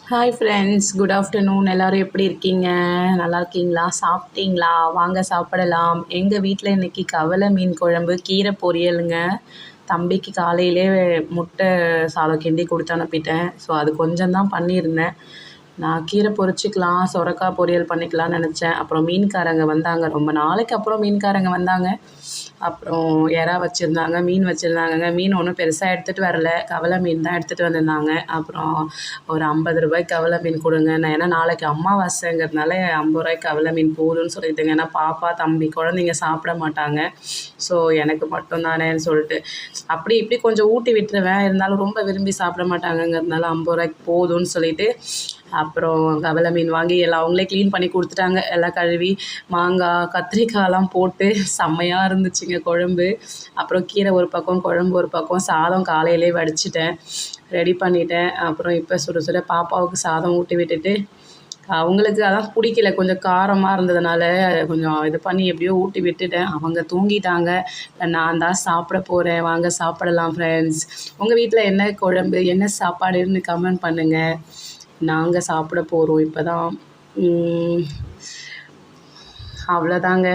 Hi friends, good afternoon. எல்லோரும் எப்படி இருக்கீங்க? நல்லா இருக்கீங்களா? சாப்பிட்டீங்களா? வாங்க சாப்பிடலாம். எங்கள் வீட்டில் இன்றைக்கி கவலை மீன் குழம்பு, கீரை பொரியலுங்க. தம்பிக்கு காலையிலே முட்டை சாதம் கிண்டி கொடுத்து அனுப்பிட்டேன். ஸோ அது கொஞ்சம் தான் பண்ணியிருந்தேன். நான் கீரை பொரிச்சிக்கலாம், சொரக்காய் பொரியல் பண்ணிக்கலாம்னு நினச்சேன். அப்புறம் மீன்காரங்க வந்தாங்க, ரொம்ப நாளைக்கு அப்புறம் மீன்காரங்க வந்தாங்க. அப்புறம் எறா வச்சுருந்தாங்க, மீன் வச்சுருந்தாங்கங்க. மீன் ஒன்றும் பெருசாக எடுத்துகிட்டு வரல, கவலை மீன் தான் எடுத்துகிட்டு வந்திருந்தாங்க. அப்புறம் ஒரு 50 ரூபாய்க்கு கவலை மீன் கொடுங்க. நான் ஏன்னா நாளைக்கு அமாவாசைங்கிறதுனால 50 ரூபாய்க்கு கவலை மீன் போதும்னு சொல்லிட்டுங்க. ஏன்னா பாப்பா தம்பி குழந்தைங்க சாப்பிட மாட்டாங்க. ஸோ எனக்கு மட்டும் தானேன்னு சொல்லிட்டு அப்படி இப்படி கொஞ்சம் ஊட்டி விட்டுருவேன். இருந்தாலும் ரொம்ப விரும்பி சாப்பிட மாட்டாங்கங்கிறதுனால 50 ரூபாய்க்கு போதும்னு சொல்லிட்டு அப்புறம் கவலை மீன் வாங்கி எல்லாம் அவங்களே க்ளீன் பண்ணி கொடுத்துட்டாங்க. எல்லாம் கழுவி மாங்காய் கத்திரிக்காயெலாம் போட்டு செம்மையாக இருந்துச்சுங்க குழம்பு. அப்புறம் கீரை ஒரு பக்கம், குழம்பு ஒரு பக்கம், சாதம் காலையிலே வடிச்சிட்டேன், ரெடி பண்ணிட்டேன். அப்புறம் இப்போ சுட சுட பாப்பாவுக்கு சாதம் ஊட்டி விட்டுட்டு அவங்களுக்கு அதான் பிடிக்கல, கொஞ்சம் காரமாக இருந்ததுனால கொஞ்சம் இது பண்ணி எப்படியோ ஊட்டி விட்டுட்டேன். அவங்க தூங்கிட்டாங்க. நான் தான் சாப்பிட போகிறேன். வாங்க சாப்பிடலாம் ஃப்ரெண்ட்ஸ். உங்கள் வீட்டில் என்ன குழம்பு, என்ன சாப்பாடுன்னு கமெண்ட் பண்ணுங்கள். நாங்கள் சாப்பிட போகிறோம் இப்போ தான். அவ்வளோதாங்க.